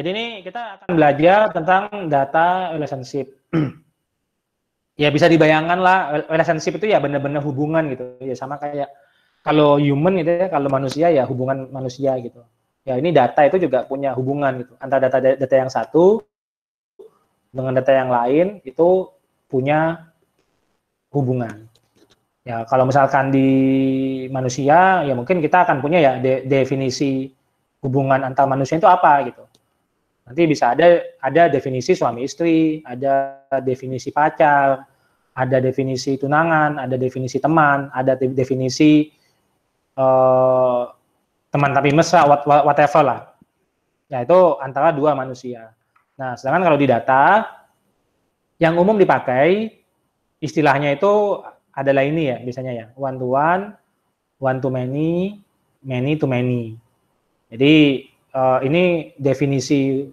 jadi ini kita akan belajar tentang data relationship. Ya bisa dibayangkan lah, relationship itu ya benar-benar hubungan gitu. Ya sama kayak kalau human gitu ya, kalau manusia ya hubungan manusia gitu. Ya ini data itu juga punya hubungan gitu. Antara data yang satu dengan data yang lain itu punya hubungan. Ya kalau misalkan di manusia ya mungkin kita akan punya ya definisi hubungan antar manusia itu apa gitu. Nanti bisa ada definisi suami istri, ada definisi pacar, ada definisi tunangan, ada definisi teman, ada definisi teman tapi mesra, whatever lah. Ya itu antara dua manusia. Nah sedangkan kalau di data yang umum dipakai istilahnya itu adalah ini ya biasanya ya one to one to many, many to many. Jadi ini definisi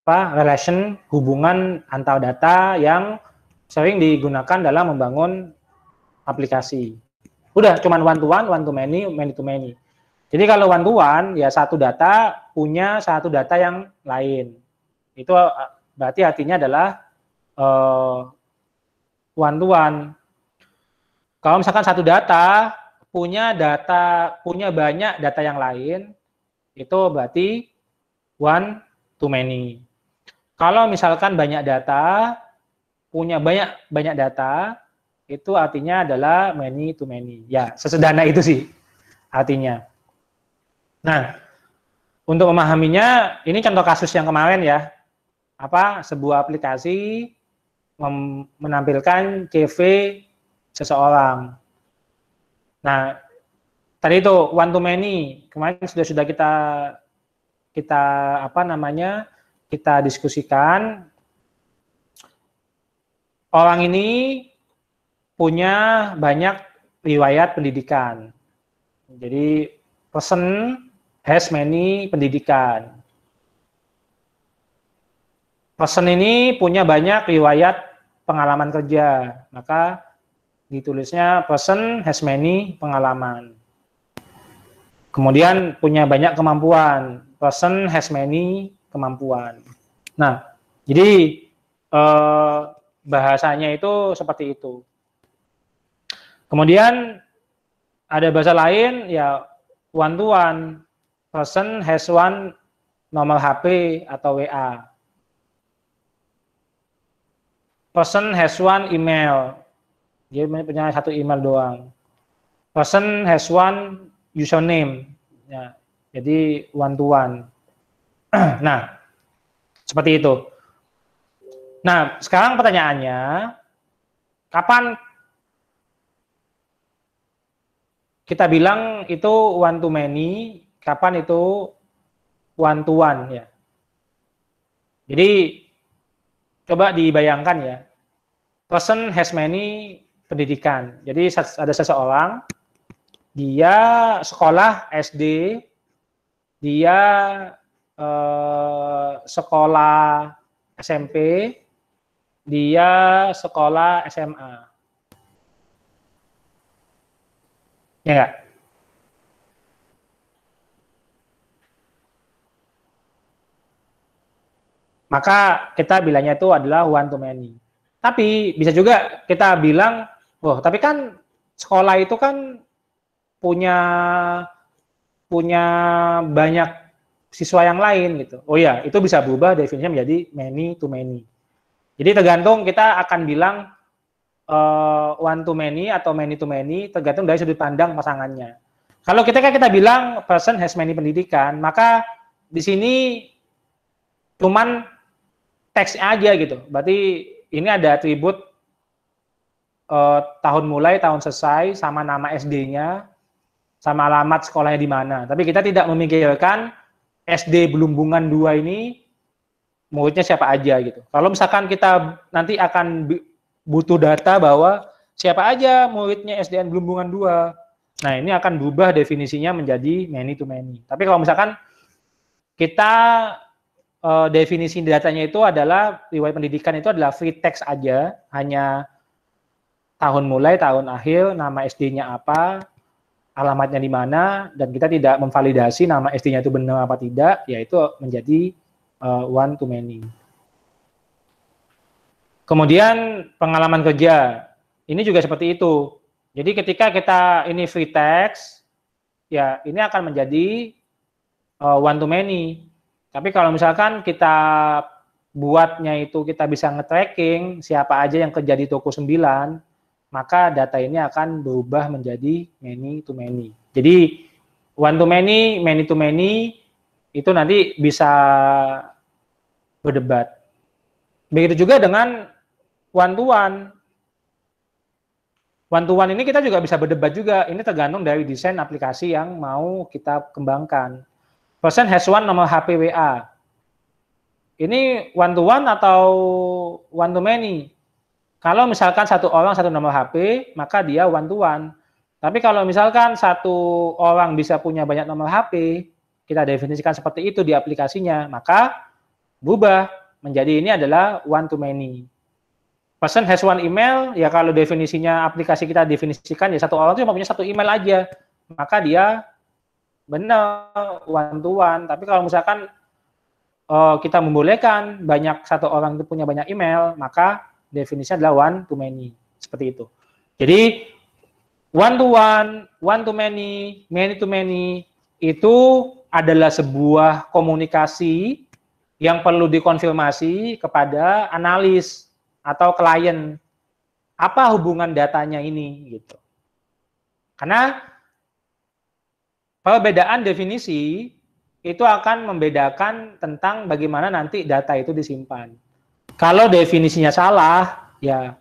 relation hubungan antar data yang sering digunakan dalam membangun aplikasi. Udah cuman one to many, many to many. Jadi kalau one to one ya satu data punya satu data yang lain. Itu berarti artinya adalah one to one. Kalau misalkan satu data punya banyak data yang lain, itu berarti one to many. Kalau misalkan banyak data punya banyak data, itu artinya adalah many to many. Ya, sesederhana itu sih artinya. Nah, untuk memahaminya, ini contoh kasus yang kemarin ya. Sebuah aplikasi menampilkan CV seseorang. Nah, tadi itu one to many. Kemarin sudah kita diskusikan. Orang ini punya banyak riwayat pendidikan. Jadi person has many pendidikan. Person ini punya banyak riwayat pengalaman kerja, maka ditulisnya person has many pengalaman. Kemudian punya banyak kemampuan, person has many kemampuan. Nah, jadi bahasanya itu seperti itu. Kemudian ada bahasa lain ya one to one, person has one nomor HP atau WA. Person has one email, dia punya satu email doang. Person has one username, ya, jadi one to one. Nah, seperti itu. Nah, sekarang pertanyaannya, kapan kita bilang itu one to many, kapan itu one to one ya. Jadi coba dibayangkan ya. Person has many pendidikan. Jadi ada seseorang, dia sekolah SD, dia sekolah SMP, dia sekolah SMA. Ya enggak? Maka kita bilangnya itu adalah one to many. Tapi bisa juga kita bilang, tapi kan sekolah itu kan punya banyak siswa yang lain gitu. Oh ya, itu bisa berubah definisinya menjadi many to many. Jadi tergantung kita akan bilang one to many atau many to many tergantung dari sudut pandang pasangannya. Kalau kita bilang person has many pendidikan, maka di sini cuman teks aja gitu. Berarti ini ada atribut tahun mulai, tahun selesai, sama nama SD-nya, sama alamat sekolahnya di mana. Tapi kita tidak memikirkan SD Belumbungan 2 ini muridnya siapa aja gitu. Kalau misalkan kita nanti akan butuh data bahwa siapa aja muridnya SDN Belumbungan 2. Nah, ini akan berubah definisinya menjadi many to many. Tapi kalau misalkan kita definisi datanya itu adalah riwayat pendidikan itu adalah free text aja, hanya tahun mulai, tahun akhir, nama SD-nya apa, alamatnya di mana, dan kita tidak memvalidasi nama SD-nya itu benar apa tidak, ya itu menjadi one to many. Kemudian pengalaman kerja, ini juga seperti itu. Jadi ketika kita ini free text, ya ini akan menjadi one to many. Tapi kalau misalkan kita buatnya itu kita bisa nge-tracking siapa aja yang kerja di toko 9, maka data ini akan berubah menjadi many to many. Jadi one to many, many to many itu nanti bisa berdebat. Begitu juga dengan one to one. One to one ini kita juga bisa berdebat juga. Ini tergantung dari desain aplikasi yang mau kita kembangkan. Person has one nomor HP WA. Ini one to one atau one to many? Kalau misalkan satu orang satu nomor HP, maka dia one to one. Tapi kalau misalkan satu orang bisa punya banyak nomor HP, kita definisikan seperti itu di aplikasinya, maka berubah menjadi ini adalah one to many. Person has one email, ya kalau definisinya aplikasi kita definisikan, ya satu orang itu cuma punya satu email aja, maka dia benar one to one. Tapi kalau misalkan kita membolehkan banyak satu orang itu punya banyak email, maka definisinya adalah one to many, seperti itu. Jadi one to many to many itu adalah sebuah komunikasi yang perlu dikonfirmasi kepada analis atau klien. Apa hubungan datanya ini gitu. Karena perbedaan definisi itu akan membedakan tentang bagaimana nanti data itu disimpan. Kalau definisinya salah, ya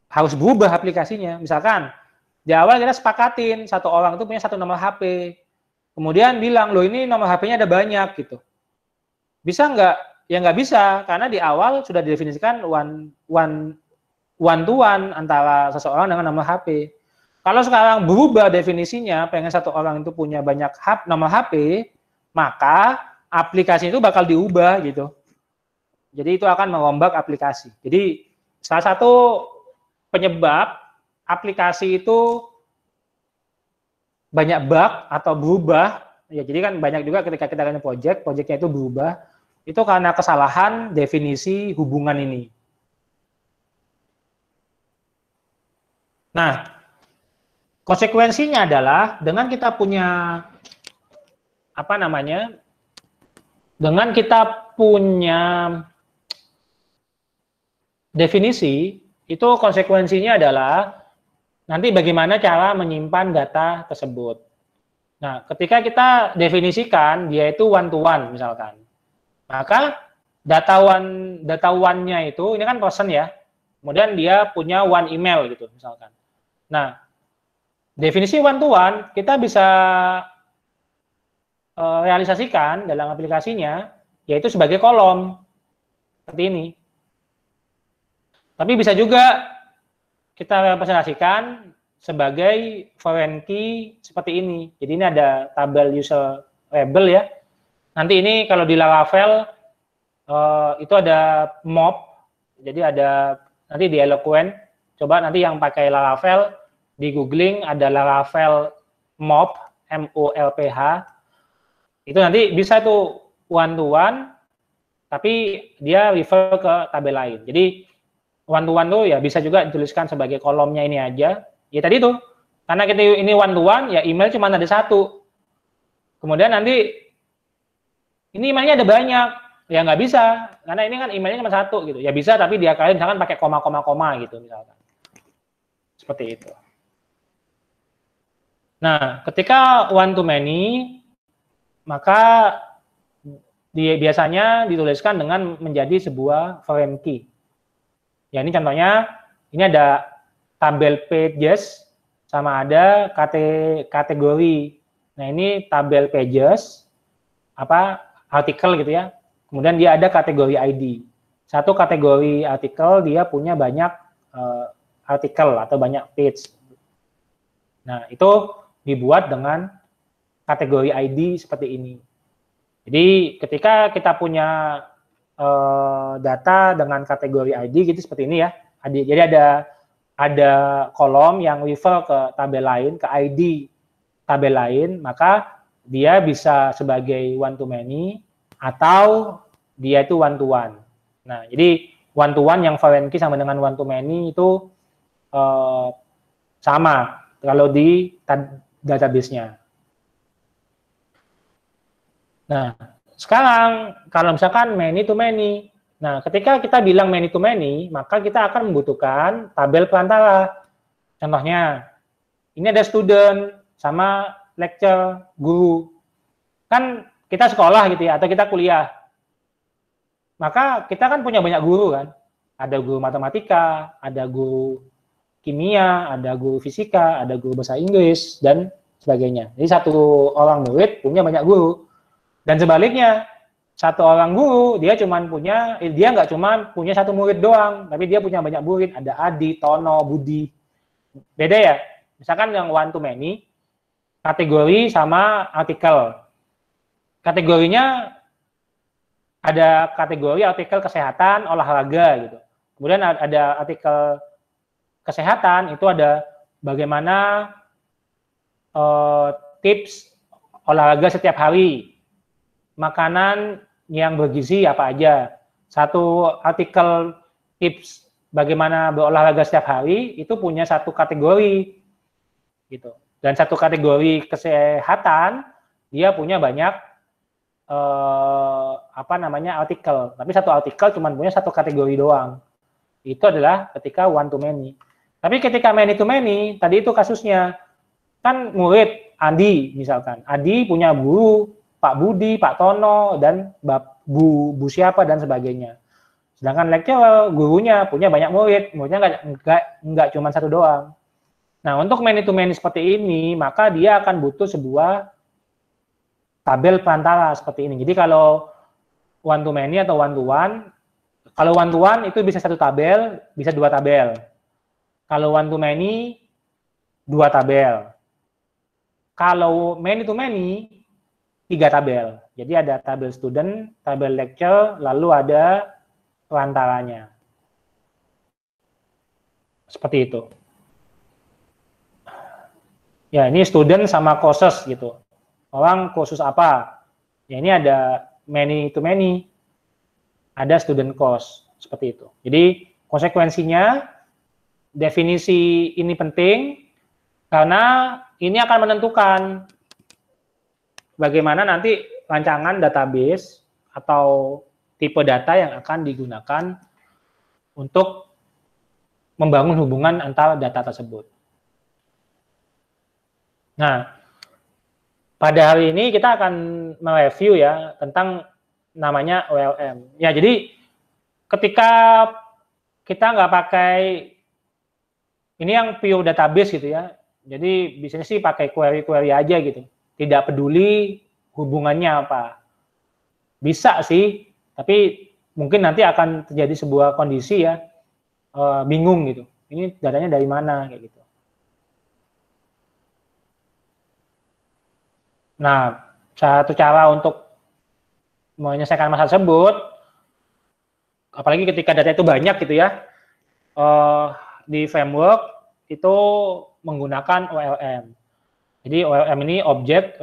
harus berubah aplikasinya. Misalkan di awal kita sepakatin satu orang itu punya satu nomor HP, kemudian bilang loh ini nomor HP-nya ada banyak gitu. Bisa nggak? Ya nggak bisa, karena di awal sudah didefinisikan one to one antara seseorang dengan nomor HP. Kalau sekarang berubah definisinya, pengen satu orang itu punya banyak nomor HP, maka aplikasi itu bakal diubah gitu. Jadi itu akan merombak aplikasi. Jadi salah satu penyebab aplikasi itu banyak bug atau berubah, ya jadi kan banyak juga ketika kita punya projectnya itu berubah, itu karena kesalahan definisi hubungan ini. Nah, konsekuensinya adalah dengan kita punya dengan kita punya definisi, itu konsekuensinya adalah nanti bagaimana cara menyimpan data tersebut. Nah, ketika kita definisikan dia itu one to one misalkan, maka data one-nya itu ini kan person ya, kemudian dia punya one email gitu misalkan. Nah, definisi one to one kita bisa realisasikan dalam aplikasinya yaitu sebagai kolom seperti ini. Tapi bisa juga kita representasikan sebagai foreign key seperti ini. Jadi ini ada tabel user label ya. Nanti ini kalau di Laravel itu ada mob. Jadi ada nanti di Eloquent. Coba nanti yang pakai Laravel di googling ada Laravel mob, MOLPH. Itu nanti bisa tuh one to one, tapi dia refer ke tabel lain. Jadi one to one tuh ya bisa juga dituliskan sebagai kolomnya ini aja. Ya tadi tuh, karena kita ini one to one, ya email cuma ada satu. Kemudian nanti ini emailnya ada banyak, ya nggak bisa, karena ini kan emailnya cuma satu gitu. Ya bisa, tapi dia kalian misalkan pakai koma gitu misalkan. Seperti itu. Nah, ketika one to many, maka biasanya dituliskan dengan menjadi sebuah foreign key. Ya ini contohnya, ini ada tabel pages sama ada kategori. Nah ini tabel pages, artikel gitu ya. Kemudian dia ada kategori ID. Satu kategori artikel dia punya banyak artikel atau banyak page. Nah itu dibuat dengan kategori ID seperti ini. Jadi ketika kita punya data dengan kategori ID gitu seperti ini ya. Jadi ada ada kolom yang refer ke tabel lain, ke ID tabel lain, maka dia bisa sebagai one to many atau dia itu one to one. Nah, jadi one to one yang foreign key sama dengan one to many itu sama kalau di database-nya. Nah, sekarang kalau misalkan many to many, nah ketika kita bilang many to many, maka kita akan membutuhkan tabel perantara. Contohnya, ini ada student sama lecture, guru. Kan kita sekolah gitu ya, atau kita kuliah. Maka kita kan punya banyak guru kan. Ada guru matematika, ada guru kimia, ada guru fisika, ada guru bahasa Inggris, dan sebagainya. Jadi satu orang murid punya banyak guru. Dan sebaliknya, satu orang guru, dia nggak cuma punya satu murid doang, tapi dia punya banyak murid. Ada Adi, Tono, Budi. Beda ya? Misalkan yang one to many, kategori sama artikel. Kategorinya ada kategori artikel kesehatan, olahraga gitu. Kemudian ada artikel kesehatan, itu ada bagaimana tips olahraga setiap hari, makanan yang bergizi apa aja. Satu artikel tips bagaimana berolahraga setiap hari itu punya satu kategori gitu. Dan satu kategori kesehatan dia punya banyak artikel. Tapi satu artikel cuma punya satu kategori doang. Itu adalah ketika one to many. Tapi ketika many to many, tadi itu kasusnya kan murid Adi misalkan. Adi punya guru Pak Budi, Pak Tono, dan Bu siapa dan sebagainya. Sedangkan lecturer gurunya punya banyak murid, muridnya nggak cuma satu doang. Nah, untuk many to many seperti ini, maka dia akan butuh sebuah tabel perantara seperti ini. Jadi kalau one to many atau one to one, kalau one to one itu bisa satu tabel, bisa dua tabel. Kalau one to many, dua tabel. Kalau many to many, tiga tabel. Jadi ada tabel student, tabel lecture, lalu ada perantaranya. Seperti itu. Ya, ini student sama courses gitu. Orang kursus apa? Ya, ini ada many to many. Ada student course. Seperti itu. Jadi, konsekuensinya, definisi ini penting, karena ini akan menentukan bagaimana nanti rancangan database atau tipe data yang akan digunakan untuk membangun hubungan antara data tersebut. Nah, pada hari ini kita akan mereview ya tentang namanya OLM. Ya, jadi ketika kita nggak pakai ini yang pure database gitu ya, jadi biasanya sih pakai query-query aja gitu, tidak peduli hubungannya apa. Bisa sih, tapi mungkin nanti akan terjadi sebuah kondisi ya, bingung gitu. Ini datanya dari mana kayak gitu. Nah, satu cara untuk menyelesaikan masalah tersebut, apalagi ketika data itu banyak gitu ya, di framework itu menggunakan OLM. Jadi OLM ini Object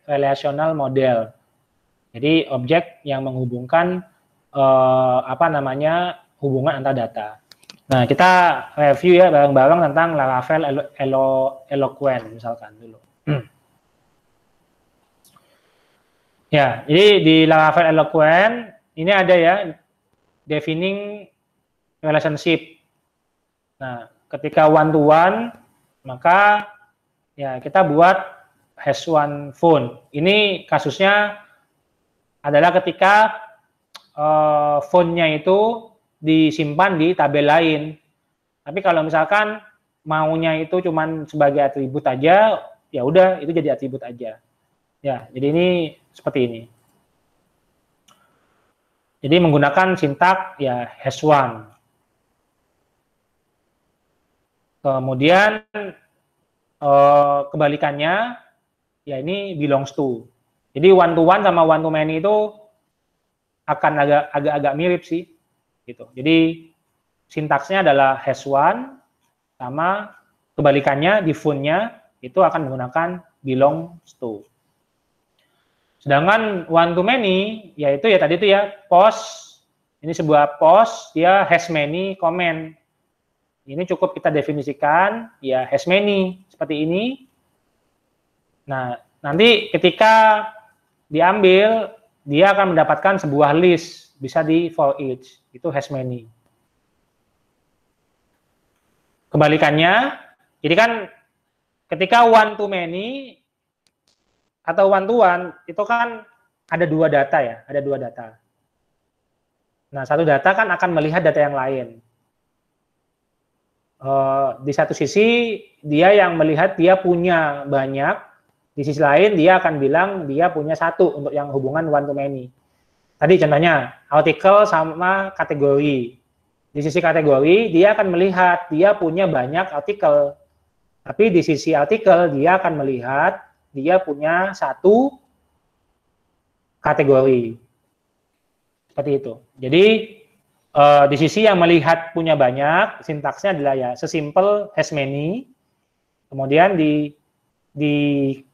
Relational Model. Jadi objek yang menghubungkan hubungan antar data. Nah, kita review ya bareng-bareng tentang Laravel Eloquent misalkan dulu. Ya, jadi di Laravel Eloquent ini ada ya defining relationship. Nah, ketika one to one, maka ya kita buat has one phone. Ini kasusnya adalah ketika phone-nya itu disimpan di tabel lain. Tapi kalau misalkan maunya itu cuman sebagai atribut aja, ya udah itu jadi atribut aja. Ya, jadi ini seperti ini. Jadi menggunakan sintak ya has one. Kemudian kebalikannya ya ini belongs to. Jadi one to one sama one to many itu akan agak-agak mirip sih gitu. Jadi sintaksnya adalah has one, sama kebalikannya di fun-nya itu akan menggunakan belongs to. Sedangkan one to many, yaitu ya tadi itu ya post, ini sebuah post, dia has many comment. Ini cukup kita definisikan, ya has many, seperti ini. Nah, nanti ketika diambil, dia akan mendapatkan sebuah list, bisa di for each, itu has many. Kebalikannya, jadi kan ketika one to many atau one to one, itu kan ada dua data ya, ada dua data. Nah, satu data kan akan melihat data yang lain. Di satu sisi dia yang melihat dia punya banyak, di sisi lain dia akan bilang dia punya satu untuk yang hubungan one to many. Tadi contohnya artikel sama kategori. Di sisi kategori dia akan melihat dia punya banyak artikel, tapi di sisi artikel dia akan melihat dia punya satu kategori. Seperti itu. Jadi di sisi yang melihat punya banyak, sintaksnya adalah ya sesimpel has many. Kemudian di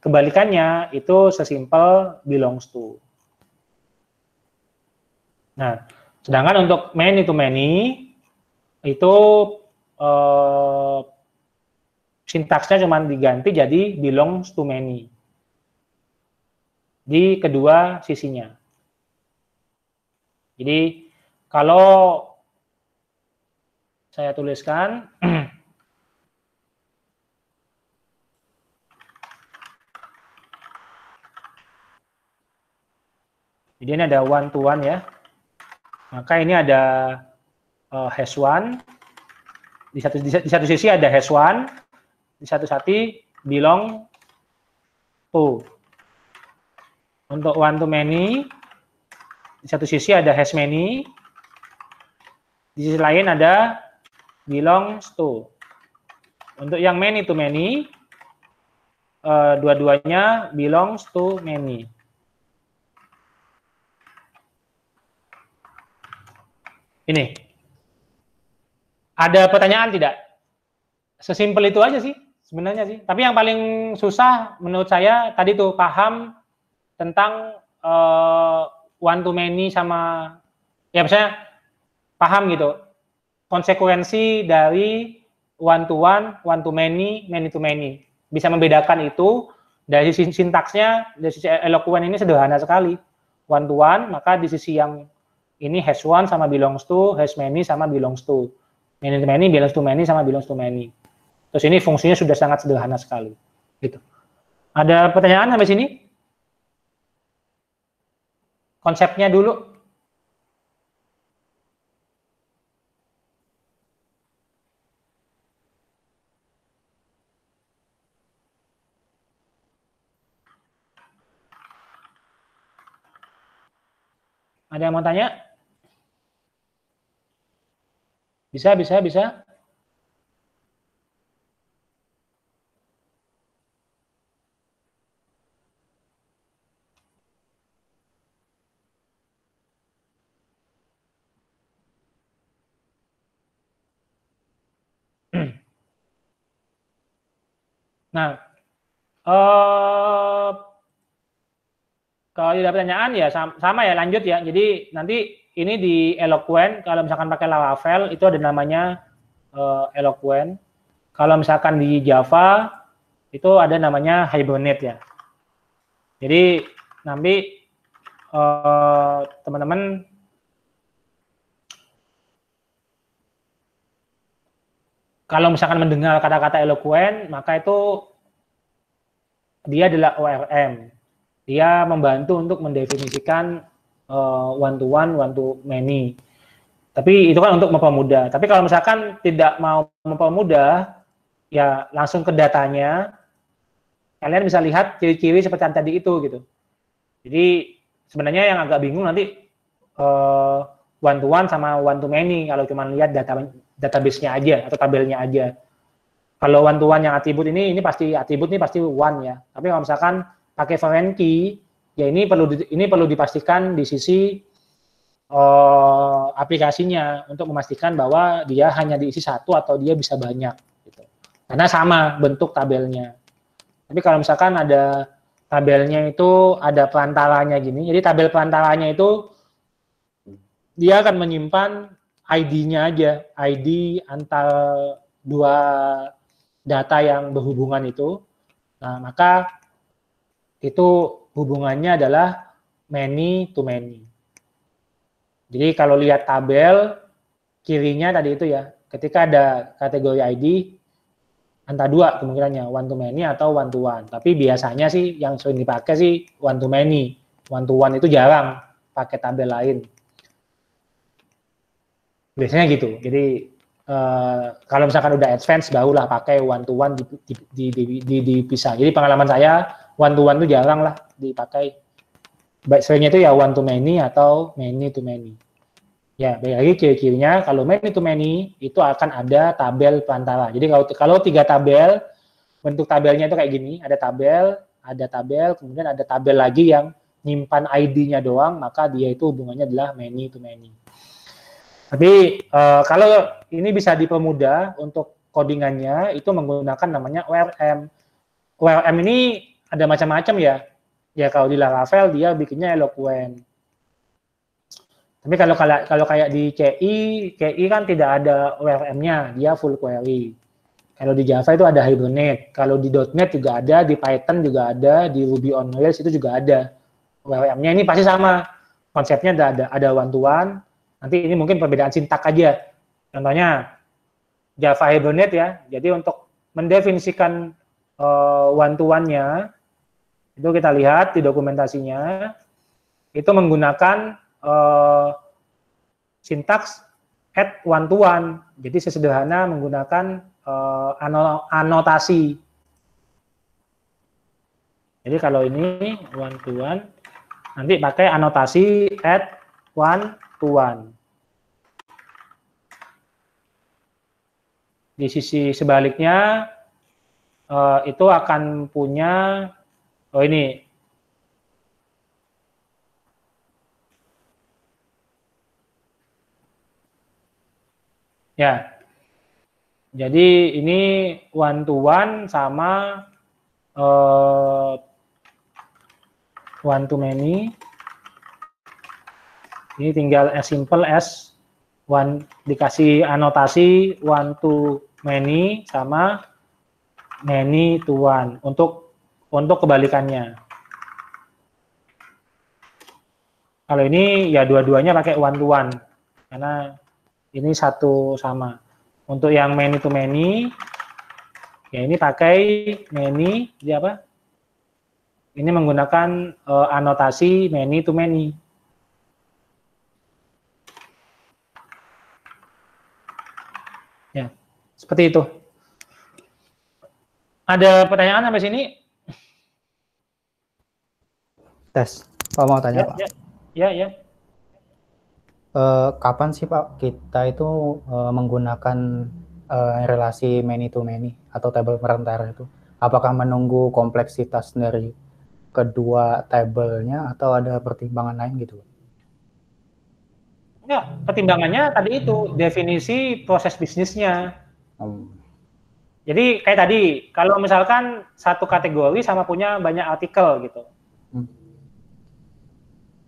kebalikannya itu sesimpel belongs to. Nah, sedangkan untuk many to many itu sintaksnya cuma diganti jadi belongs to many di kedua sisinya. Jadi kalau saya tuliskan jadi ini ada one to one ya. Maka ini ada has one. Di satu sisi ada has one, di satu sisi belong to. Untuk one to many, di satu sisi ada has many, di sisi lain ada belongs to. Untuk yang many to many, dua-duanya belongs to many. Ini. Ada pertanyaan tidak? Sesimpel itu aja sih sebenarnya sih. Tapi yang paling susah menurut saya tadi tuh paham tentang one to many sama ya misalnya paham gitu konsekuensi dari one to many, many to many. Bisa membedakan itu dari sisi sintaksnya, dari sisi eloquent ini sederhana sekali. One to one, maka di sisi yang ini has one sama belongs to, has many sama belongs to. Many to many, belongs to many sama belongs to many. Terus ini fungsinya sudah sangat sederhana sekali. Gitu. Ada pertanyaan sampai sini? Konsepnya dulu. Ada yang mau tanya? Bisa. Nah, kalau ada pertanyaan ya sama ya lanjut ya. Jadi nanti ini di Eloquent kalau misalkan pakai Laravel itu ada namanya Eloquent. Kalau misalkan di Java itu ada namanya Hibernate ya. Jadi nanti teman-teman kalau misalkan mendengar kata-kata eloquent, maka itu dia adalah ORM. Dia membantu untuk mendefinisikan one to many. Tapi itu kan untuk mempermudah. Tapi kalau misalkan tidak mau mempermudah, ya langsung ke datanya. Kalian bisa lihat ciri-ciri seperti yang tadi itu gitu. Jadi sebenarnya yang agak bingung nanti one to one sama one to many kalau cuma lihat database-nya aja atau tabelnya aja. Kalau one to one yang atribut ini pasti atribut ini pasti one ya. Tapi kalau misalkan pakai foreign key, ya ini perlu dipastikan di sisi aplikasinya untuk memastikan bahwa dia hanya diisi satu atau dia bisa banyak gitu. Karena sama bentuk tabelnya. Tapi kalau misalkan ada tabelnya itu ada perantaranya gini, jadi tabel perantaranya itu dia akan menyimpan ID-nya aja, ID antara dua data yang berhubungan itu. Nah, maka itu hubungannya adalah many to many. Jadi kalau lihat tabel kirinya tadi itu ya, ketika ada kategori ID antara dua kemungkinannya, one to many atau one to one. Tapi biasanya sih yang sering dipakai sih one to many. One to one itu jarang pakai tabel lain. Biasanya gitu. Jadi kalau misalkan udah advance barulah pakai one to one dipisah. Jadi pengalaman saya one to one itu jarang lah dipakai. Seringnya itu ya one to many atau many to many. Ya, baik lagi ciri-cirinya kalau many to many itu akan ada tabel perantara. Jadi kalau tiga tabel, bentuk tabelnya itu kayak gini, ada tabel, kemudian ada tabel lagi yang nyimpan ID-nya doang, maka dia itu hubungannya adalah many to many. Tapi kalau ini bisa dipermudah untuk codingannya itu menggunakan namanya ORM. ORM ini ada macam-macam ya. Ya kalau di Laravel dia bikinnya eloquent. Tapi kalau kayak di CI kan tidak ada ORM-nya, dia full query. Kalau di Java itu ada Hibernate, kalau di .NET juga ada, di Python juga ada, di Ruby on Rails itu juga ada. ORM-nya ini pasti sama. Konsepnya ada one to one. Nanti ini mungkin perbedaan sintak aja. Contohnya Java Hibernate ya. Jadi untuk mendefinisikan one to one-nya itu kita lihat di dokumentasinya itu menggunakan sintaks add one to one. Jadi sesederhana menggunakan anotasi. Jadi kalau ini one to one, nanti pakai anotasi add one to one. Di sisi sebaliknya itu akan punya ini. Ya, jadi ini one to one sama one to many. Ini tinggal as simple as one dikasih anotasi one to many sama many to one untuk kebalikannya. Kalau ini ya dua-duanya pakai one to one karena ini satu sama. Untuk yang many to many, ya ini pakai many, jadi apa? Ini menggunakan anotasi many to many. Ya, seperti itu. Ada pertanyaan sampai sini? Tes, Pak mau tanya Pak. Ya. Kapan sih Pak kita itu menggunakan relasi many to many atau tabel perantara itu? Apakah menunggu kompleksitas dari kedua tabelnya atau ada pertimbangan lain gitu? Ya, pertimbangannya tadi itu definisi proses bisnisnya. Jadi kayak tadi, kalau misalkan satu kategori sama punya banyak artikel gitu.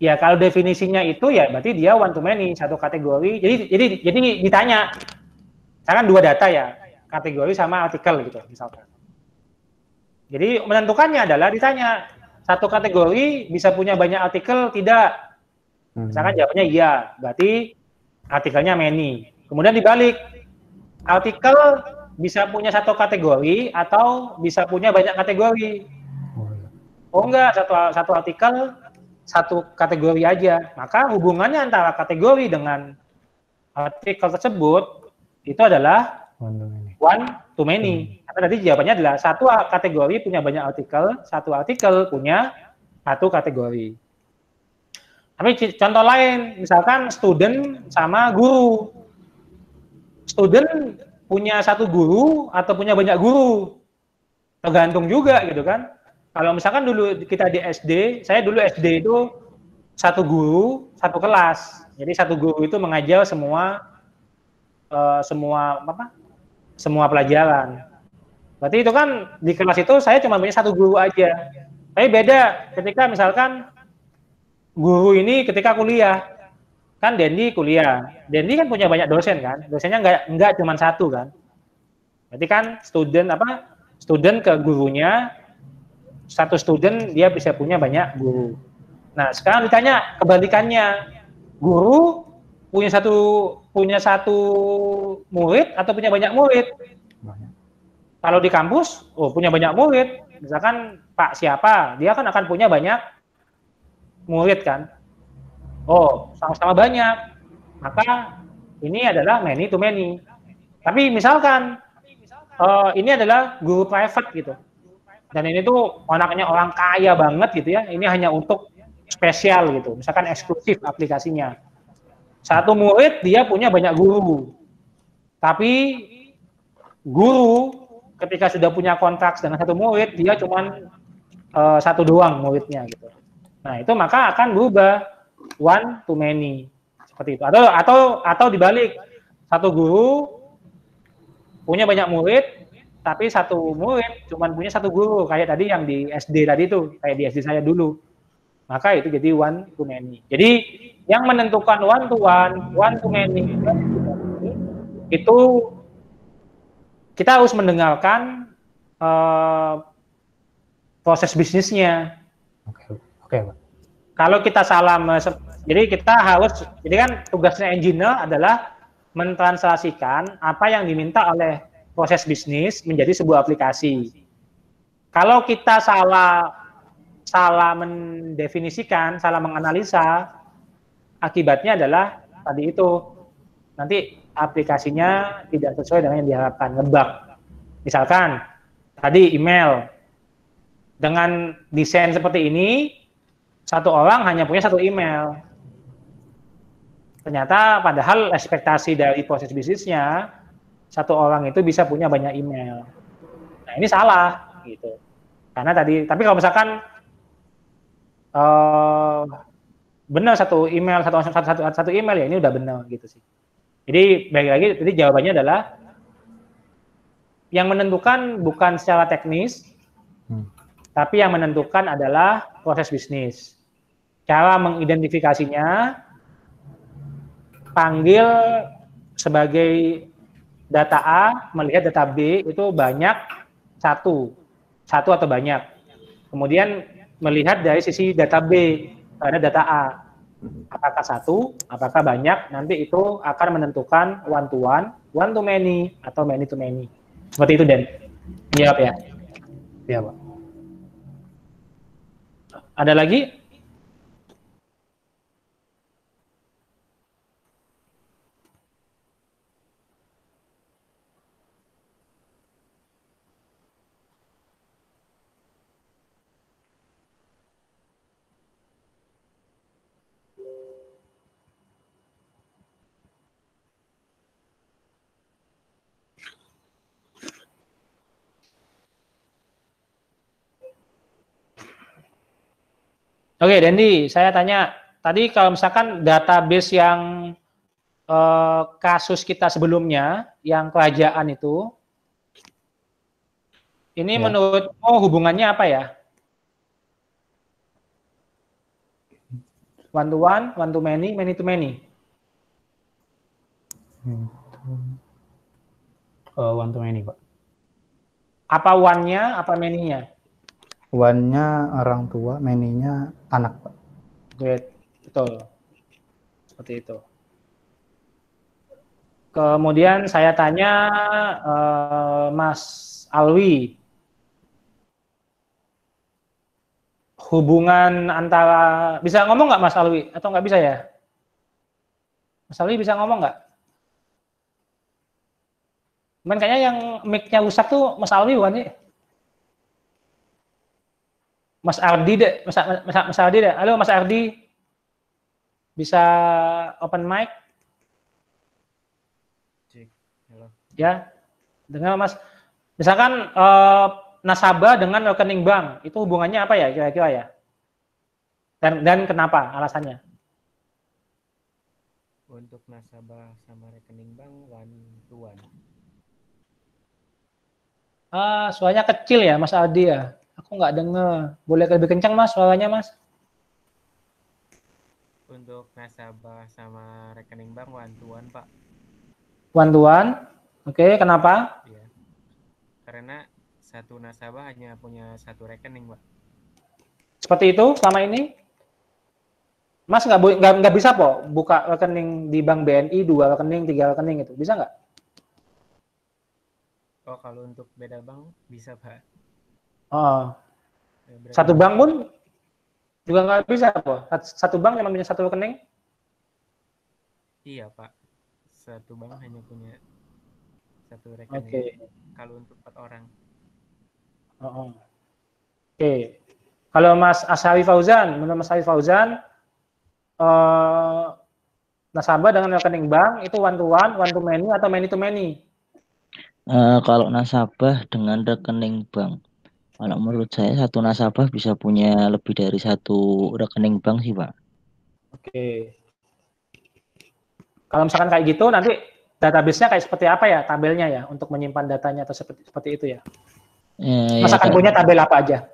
Ya kalau definisinya itu ya berarti dia one to many satu kategori. Jadi ditanya, misalkan dua data ya, kategori sama artikel gitu misalkan. Jadi menentukannya adalah ditanya satu kategori bisa punya banyak artikel tidak. Misalkan jawabannya iya, berarti artikelnya many. Kemudian dibalik, artikel bisa punya satu kategori atau bisa punya banyak kategori. Oh enggak, satu artikel satu kategori aja. Maka hubungannya antara kategori dengan artikel tersebut itu adalah one to many. Karena tadi jawabannya adalah satu kategori punya banyak artikel, satu artikel punya satu kategori. Tapi contoh lain, misalkan student sama guru. Student punya satu guru atau punya banyak guru. Tergantung juga gitu kan. Kalau misalkan dulu kita di SD, saya dulu SD itu satu guru, satu kelas. Jadi satu guru itu mengajar semua pelajaran. Berarti itu kan di kelas itu saya cuma punya satu guru aja. Tapi beda ketika misalkan guru ini ketika kuliah, kan Dendi kuliah. Dendi kan punya banyak dosen kan. Dosennya nggak cuma satu kan. Berarti kan student ke gurunya, satu student dia bisa punya banyak guru. Nah, sekarang ditanya kebalikannya. Guru punya satu murid atau punya banyak murid? Banyak. Kalau di kampus, punya banyak murid. Misalkan Pak siapa, dia kan akan punya banyak murid kan. Sama-sama banyak. Maka ini adalah many to many. Tapi misalkan ini adalah guru private gitu. Dan ini tuh anaknya orang kaya banget gitu ya. Ini hanya untuk spesial gitu. Misalkan eksklusif aplikasinya. Satu murid dia punya banyak guru. Tapi guru ketika sudah punya kontrak dengan satu murid, dia cuma satu doang muridnya gitu. Nah, itu maka akan berubah one to many seperti itu. Atau dibalik, satu guru punya banyak murid, tapi satu murid cuma punya satu guru, kayak tadi yang di SD tadi itu, kayak di SD saya dulu. Maka itu jadi one to many. Jadi yang menentukan one to one, one to many itu kita harus mendengarkan proses bisnisnya. Oke, Pak. Kalau kita salah, jadi kan tugasnya engineer adalah mentranslasikan apa yang diminta oleh proses bisnis menjadi sebuah aplikasi. Kalau kita salah mendefinisikan, salah menganalisa, akibatnya adalah tadi itu, nanti aplikasinya tidak sesuai dengan yang diharapkan, ngebug. Misalkan tadi email, dengan desain seperti ini, satu orang hanya punya satu email. Ternyata padahal ekspektasi dari proses bisnisnya, satu orang itu bisa punya banyak email. Nah, ini salah gitu. Karena tapi kalau misalkan benar satu email, satu email, ya ini udah benar gitu sih. Jadi balik lagi, jadi jawabannya adalah yang menentukan bukan secara teknis, tapi yang menentukan adalah proses bisnis. Cara mengidentifikasinya, panggil sebagai data A, melihat data B itu banyak satu atau banyak. Kemudian melihat dari sisi data B, ada data A. Apakah satu, apakah banyak, nanti itu akan menentukan one to one, one to many, atau many to many. Seperti itu, Den. Jawab ya? Iya, Pak. Ada lagi? Oke, Dendi, saya tanya, tadi kalau misalkan database yang kasus kita sebelumnya, yang kerajaan itu, ini menurutmu hubungannya apa ya? One to one to many, many to many? One to many, Pak. Apa one-nya, apa many-nya? One-nya orang tua, many-nya anak, Pak. Great, betul. Seperti itu. Kemudian saya tanya Mas Alwi, hubungan antara, bisa ngomong nggak Mas Alwi? Atau nggak bisa ya? Mas Alwi bisa ngomong nggak? Cuman kayaknya yang mic-nya rusak tuh Mas Alwi bukan sih? Mas Ardi deh, Mas Ardi deh. Halo Mas Ardi, bisa open mic? Ya, dengan Mas. Misalkan nasabah dengan rekening bank, itu hubungannya apa ya kira-kira ya? Dan kenapa alasannya? Untuk nasabah sama rekening bank one to one. Suaranya kecil ya Mas Aldi ya. Aku nggak dengar. Boleh lebih kencang Mas suaranya Mas? Untuk nasabah sama rekening bank one to one, Pak. One to one. Oke, kenapa? Iya. Karena satu nasabah hanya punya satu rekening, Pak. Seperti itu selama ini? Mas nggak bisa kok buka rekening di bank BNI 2 rekening 3 rekening itu bisa nggak? Oh, kalau untuk beda bank bisa, Pak. Oh, Berarti satu bank pun juga nggak bisa kok. Satu bank cuma punya satu rekening? Iya, Pak. Satu bank hanya punya satu rekening. Oke. Kalau untuk 4 orang. Oh. Oke. Kalau Mas Asyari Fauzan, menurut Mas Asyari Fauzan, nasabah dengan rekening bank itu one to many atau many to many? Kalau nasabah dengan rekening bank, kalau menurut saya satu nasabah bisa punya lebih dari satu rekening bank sih, Pak. Oke. Kalau misalkan kayak gitu, nanti database-nya kayak seperti apa ya tabelnya ya untuk menyimpan datanya atau seperti itu ya? Mas Ya akan punya tabel apa aja?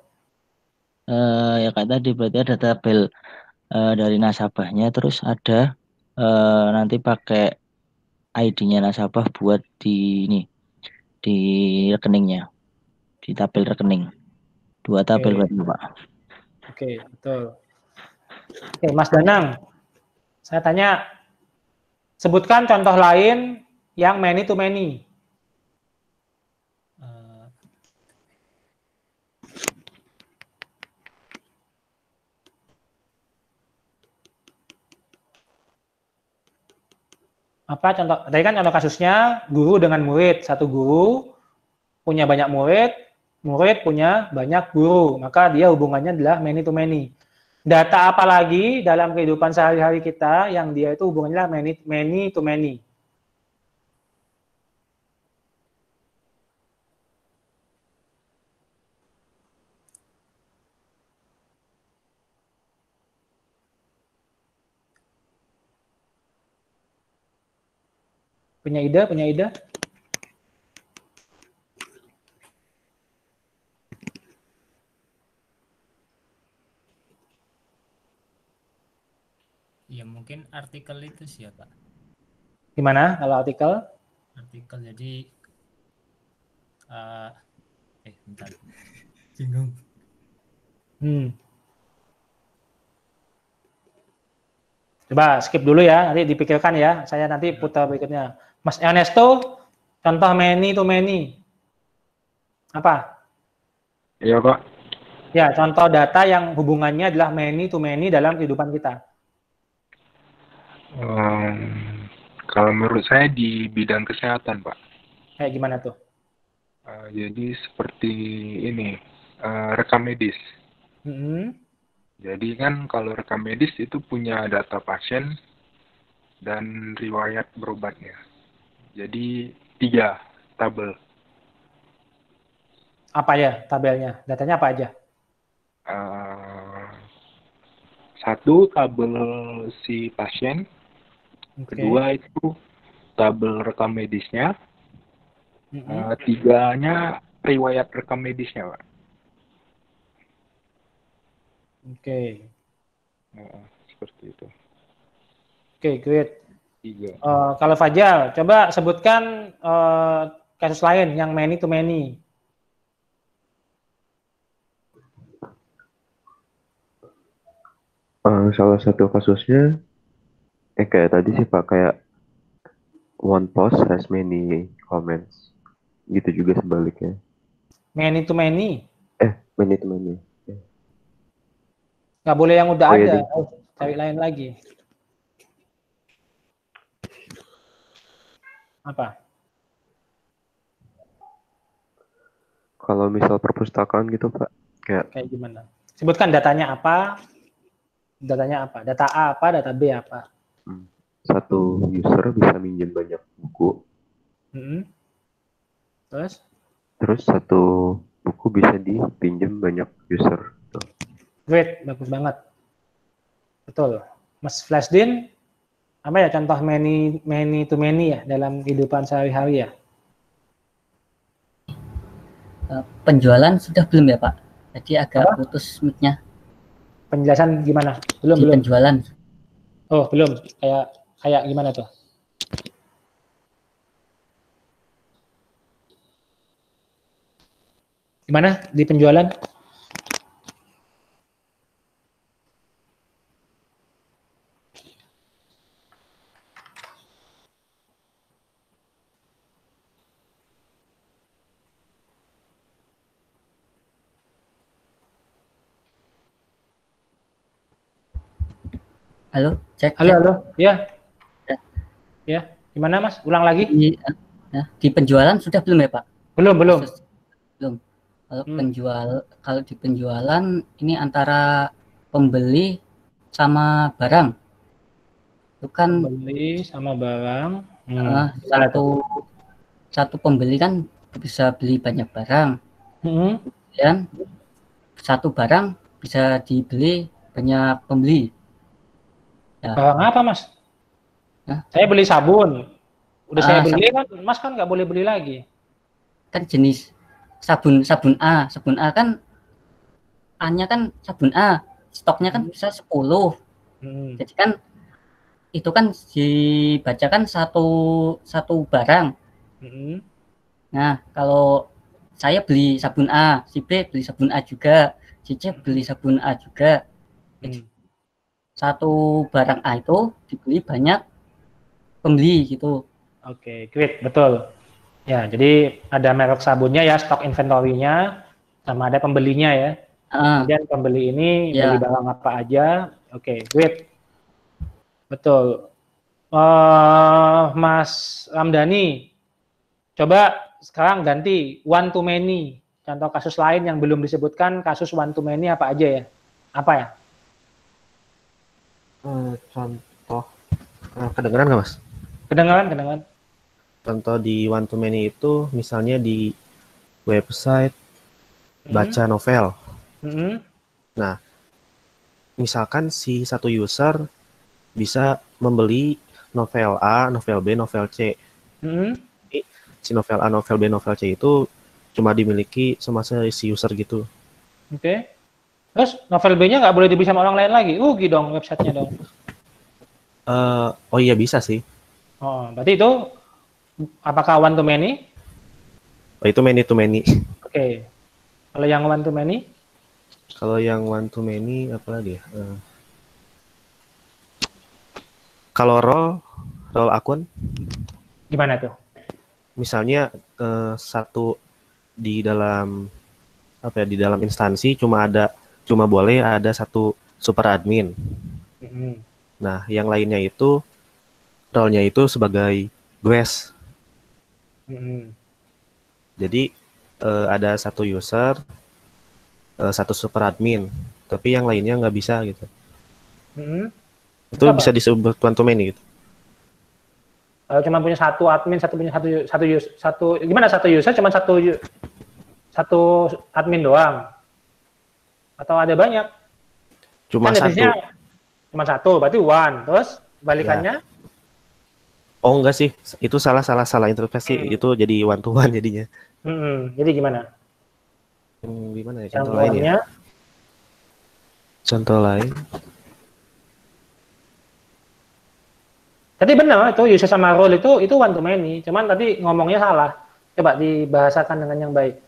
ya kayak tadi berarti ada tabel dari nasabahnya, terus ada nanti pakai ID-nya nasabah buat di rekeningnya, di tabel rekening. 2 tabel Oke. berarti, Pak. Oke, betul. Oke, Mas Danang, saya tanya, sebutkan contoh lain yang many to many. Apa contoh? Tadi kan contoh kasusnya guru dengan murid, satu guru punya banyak murid, murid punya banyak guru, maka dia hubungannya adalah many to many. Data apa lagi dalam kehidupan sehari-hari kita yang dia itu hubungannya many to many? Punya ide? Punya ide? Ya mungkin artikel itu sih ya Pak. Gimana kalau artikel? Artikel jadi bentar. Bingung. Coba skip dulu ya, nanti dipikirkan ya. Saya nanti putar berikutnya. Mas Ernesto, contoh many to many. Apa? Iya, Pak. Ya, contoh data yang hubungannya adalah many to many dalam kehidupan kita. Kalau menurut saya di bidang kesehatan, Pak. Kayak gimana tuh? Jadi seperti ini, rekam medis. Jadi kan kalau rekam medis itu punya data pasien dan riwayat berobatnya. Jadi 3 tabel. Apa ya tabelnya? Datanya apa aja? 1 tabel si pasien, kedua itu tabel rekam medisnya, 3-nya riwayat rekam medisnya, Pak. Oke. Seperti itu. Oke, great. 3. Kalau Fajar, coba sebutkan kasus lain yang many to many. Salah satu kasusnya kayak tadi sih Pak, kayak one post has many comments, gitu juga sebaliknya. Many to many? Many to many. Nggak boleh yang udah ada, iya, cari lain lagi. Apa? Kalau misal perpustakaan gitu Pak, kayak gimana? Sebutkan datanya apa? Datanya apa? Data A apa? Data B apa? Satu user bisa minjem banyak buku. Terus satu buku bisa dipinjam banyak user. Great, bagus banget. Betul. Mas Flashdin, apa ya contoh many to many ya dalam kehidupan sehari-hari ya? Penjualan sudah belum ya Pak? Jadi agak Apa? putus mic-nya. Penjelasan gimana? Belum, Di belum. penjualan. Oh, belum. Kayak gimana tuh? Gimana di penjualan? Halo, cek. Halo. Ya. Ya, gimana Mas? Ulang lagi? Di penjualan sudah belum ya Pak? Belum. Belum. Kalau kalau di penjualan ini antara pembeli sama barang. Itu kan Pembeli sama barang. Satu pembeli kan bisa beli banyak barang. Dan satu barang bisa dibeli banyak pembeli. Ya. Barang apa Mas? Saya beli sabun. Udah saya beli kan, Mas kan nggak boleh beli lagi. Kan jenis sabun A kan A-nya kan sabun A, stoknya kan bisa 10. Jadi kan itu kan dibacakan satu barang. Nah, kalau saya beli sabun A, si B beli sabun A juga, si C beli sabun A juga. Satu barang A itu dibeli banyak pembeli gitu. Oke, great, betul. Ya, jadi ada merek sabunnya ya, stok inventory-nya, sama ada pembelinya ya. Kemudian pembeli ini beli barang apa aja. Oke, great. Betul. Mas Ramdhani, coba sekarang ganti one to many. Contoh kasus lain yang belum disebutkan, kasus one to many apa aja ya? Apa ya? Contoh, kedengeran nggak Mas? Kedengeran. Contoh di one to many itu misalnya di website baca novel. Nah, misalkan si satu user bisa membeli novel A, novel B, novel C. Si novel A, novel B, novel C itu cuma dimiliki sama si user gitu. Oke. Terus novel B-nya nggak boleh dibeli sama orang lain lagi? Rugi dong websitenya dong. Oh iya bisa sih. Oh, berarti itu apakah one to many? Oh, itu many to many. Oke. Kalau yang one to many? Kalau yang one to many apa lagi ya? Kalau role akun? Gimana tuh? Misalnya satu di dalam di dalam instansi cuma boleh ada satu super admin. Nah, yang lainnya itu role-nya itu sebagai guest. Jadi ada satu user, satu super admin, tapi yang lainnya nggak bisa gitu. Itu apa? Bisa disebut one to many gitu. Kalau cuma punya satu admin, gimana satu user cuma satu admin doang? Atau ada banyak? Cuma kan satu. Cuma satu, berarti one. Terus balikannya? Ya. Oh enggak sih, itu salah interpretasi. Itu jadi one to one jadinya. Jadi gimana? Gimana ya contoh lain ya? Contoh lain. Tadi benar itu user sama role itu one to many. Cuman tadi ngomongnya salah. Coba dibahasakan dengan yang baik.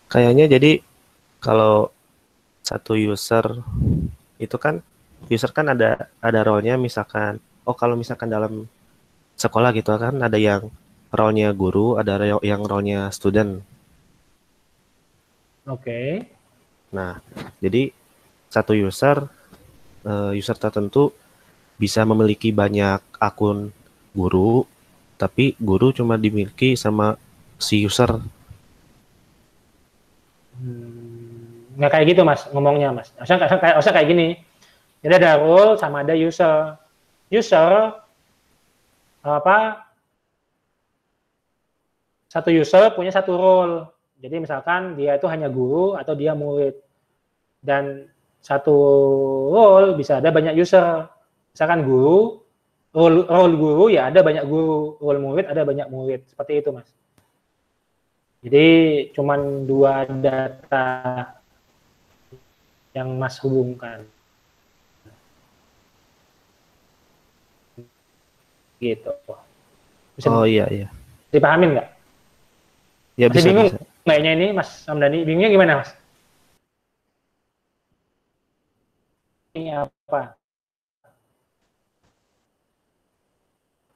Kayaknya jadi kalau satu user itu kan ada role-nya misalkan. Oh kalau misalkan dalam sekolah gitu kan ada yang role-nya guru, ada yang role-nya student. Oke. Nah, jadi satu user tertentu bisa memiliki banyak akun guru, tapi guru cuma dimiliki sama si user. Nggak kayak gitu Mas, ngomongnya Mas. Harusnya kayak gini. Jadi ada role sama ada user. User satu user punya satu role. Jadi misalkan dia itu hanya guru atau dia murid. Dan satu role bisa ada banyak user. Misalkan guru, role guru ya ada banyak guru, role murid ada banyak murid. Seperti itu, Mas. Jadi cuman 2 data yang Mas hubungkan. Gitu. Bisa iya. dipahamin nggak? Ya Masih bisa, bingung bisa. kayaknya ini Mas Hamdani. Bingungnya gimana, Mas? Ini apa?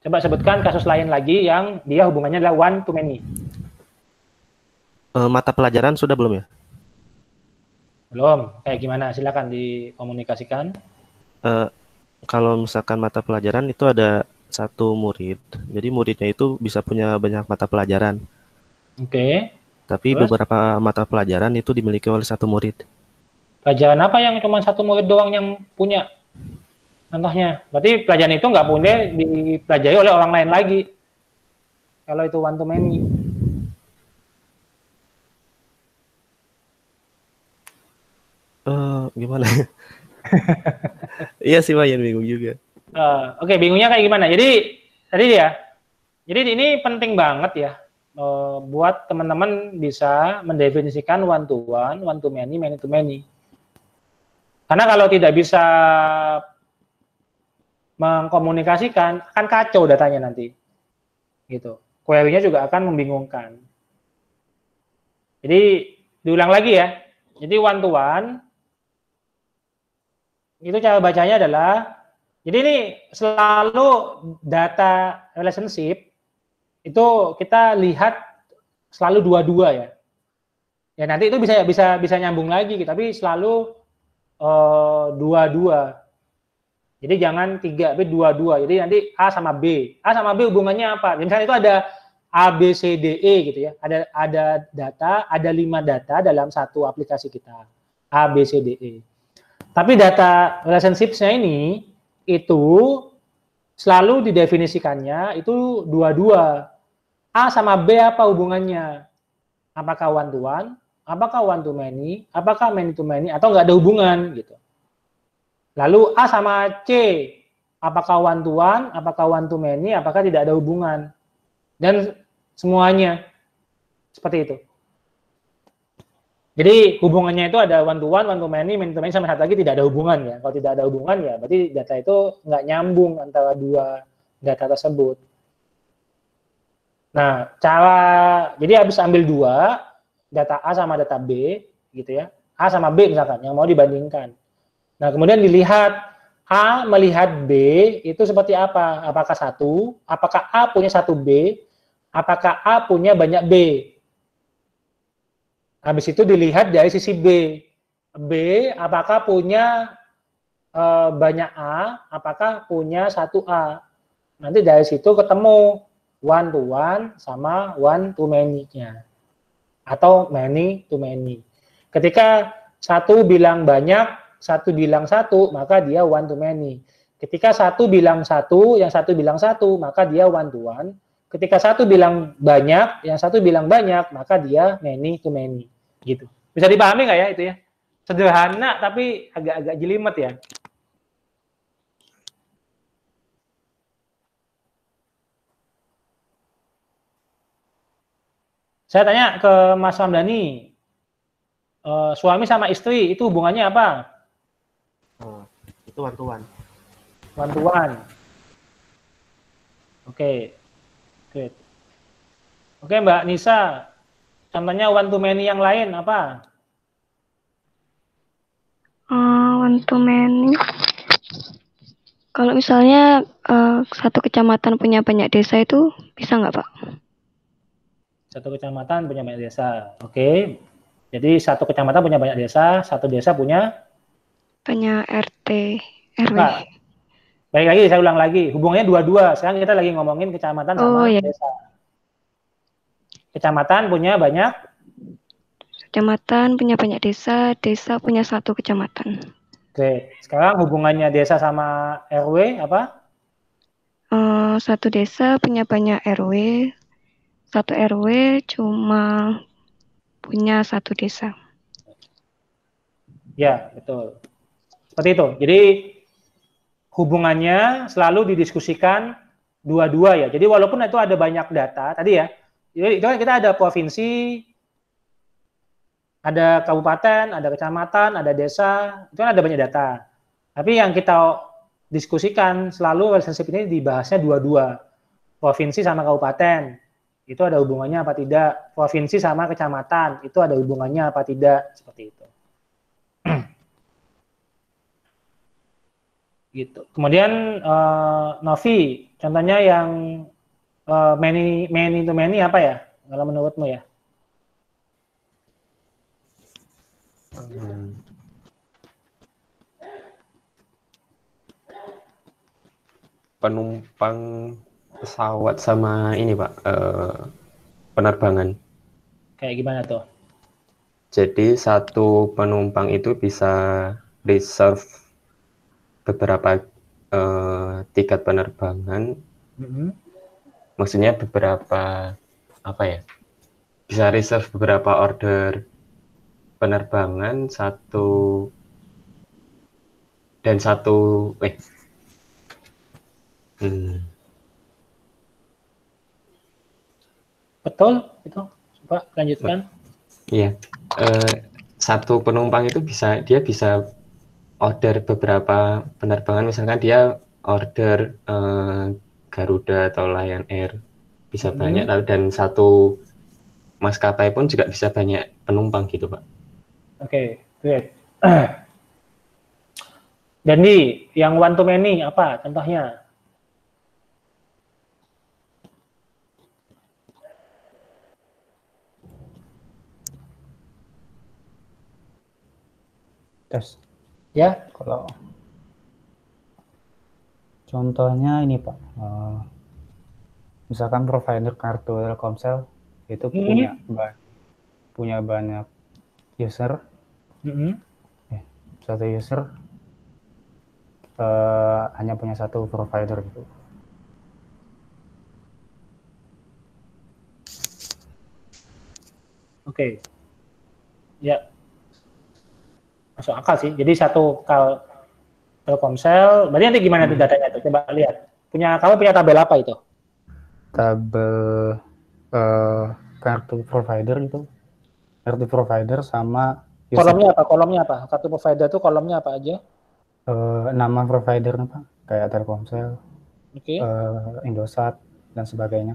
Coba sebutkan kasus lain lagi yang dia hubungannya adalah one to many. Mata pelajaran sudah belum ya? Belum. Kayak gimana? Silakan dikomunikasikan. Kalau misalkan mata pelajaran itu ada satu murid, jadi muridnya itu bisa punya banyak mata pelajaran. Oke. Tapi Terus? beberapa mata pelajaran itu dimiliki oleh satu murid. Pelajaran apa yang cuma satu murid doang yang punya? Contohnya, berarti pelajaran itu nggak boleh dipelajari oleh orang lain lagi. Kalau itu one to many. Gimana? Iya sih, Mayan bingung juga. Oke, bingungnya kayak gimana? Jadi ini penting banget ya buat teman-teman bisa mendefinisikan one to many, many to many. Karena kalau tidak bisa mengkomunikasikan akan kacau datanya nanti, gitu. Query-nya juga akan membingungkan. Jadi diulang lagi ya. Jadi one to one itu cara bacanya adalah, jadi ini selalu data relationship itu kita lihat selalu dua-dua ya. Ya nanti itu bisa nyambung lagi, tapi selalu dua-dua. Jadi jangan 3, tapi 2-2. Jadi nanti A sama B. A sama B hubungannya apa? Misalnya itu ada A, B, C, D, E gitu ya. Ada data, ada 5 data dalam satu aplikasi kita. A, B, C, D, E. Tapi data relationship-nya ini itu selalu didefinisikannya itu 2-2. A sama B apa hubungannya? Apakah one to one? Apakah one to many? Apakah many to many? Atau nggak ada hubungan gitu. Lalu A sama C, apakah one to one, apakah one to many, apakah tidak ada hubungan. Dan semuanya seperti itu. Jadi hubungannya itu ada one to many to many, sama satu lagi tidak ada hubungan ya. Kalau tidak ada hubungan ya berarti data itu nggak nyambung antara 2 data tersebut. Nah, jadi habis ambil 2, data A sama data B, gitu ya. A sama B misalkan, yang mau dibandingkan. Nah, kemudian dilihat A melihat B itu seperti apa? Apakah 1? Apakah A punya 1 B? Apakah A punya banyak B? Habis itu dilihat dari sisi B. B apakah punya banyak A? Apakah punya 1 A? Nanti dari situ ketemu one to one sama one to many-nya. Atau many to many. Ketika 1 bilang banyak, 1 bilang 1, maka dia one to many. Ketika 1 bilang 1, yang 1 bilang 1, maka dia one to one. Ketika 1 bilang banyak, yang 1 bilang banyak, maka dia many to many. Gitu. Bisa dipahami nggak ya itu ya? Sederhana tapi agak-agak jelimet ya. Saya tanya ke Mas Hamdani, suami sama istri itu hubungannya apa? Itu one to one. One to one. Oke. Great. Oke, Mbak Nisa. Contohnya one to many yang lain apa? One to many. Kalau misalnya satu kecamatan punya banyak desa itu bisa nggak, Pak? Satu kecamatan punya banyak desa. Oke. Jadi satu kecamatan punya banyak desa, satu desa punya banyak RT, RW. Nah, baik lagi, saya ulang lagi. Hubungannya dua-dua. Sekarang kita lagi ngomongin kecamatan sama desa. Kecamatan punya banyak. Kecamatan punya banyak desa, desa punya satu kecamatan. Oke. Sekarang hubungannya desa sama RW apa? Satu desa punya banyak RW, satu RW cuma punya satu desa. Ya, betul. Seperti itu. Jadi hubungannya selalu didiskusikan dua-dua ya. Jadi walaupun itu ada banyak data tadi ya, jadi itu kan kita ada provinsi, ada kabupaten, ada kecamatan, ada desa, itu kan ada banyak data. Tapi yang kita diskusikan selalu relationship ini dibahasnya dua-dua, provinsi sama kabupaten, itu ada hubungannya apa tidak, provinsi sama kecamatan, itu ada hubungannya apa tidak, seperti itu. Gitu. Kemudian Novi, contohnya yang many to many apa ya, kalau menurutmu ya? Penumpang pesawat sama ini Pak, penerbangan. Kayak gimana tuh? Jadi satu penumpang itu bisa reserve beberapa tiket penerbangan. Maksudnya beberapa apa ya? Bisa reserve beberapa order penerbangan Betul itu, coba lanjutkan. Iya, satu penumpang itu dia bisa order beberapa penerbangan, misalkan dia order Garuda atau Lion Air bisa banyak, dan satu maskapai pun juga bisa banyak penumpang gitu Pak. Oke, great. Jadi yang one to many apa contohnya? Tes. Ya. Kalau contohnya ini Pak, misalkan provider kartu Telkomsel itu punya banyak user, satu user hanya punya satu provider gitu. Oke. Ya. Masuk akal sih. Jadi satu Telkomsel, berarti nanti gimana tuh datanya tuh? Coba lihat. Kamu punya tabel apa itu? Tabel kartu provider itu. Kartu provider sama user. Kolomnya apa? Kartu provider itu kolomnya apa aja? Nama providernya Pak, kayak Telkomsel, Indosat dan sebagainya.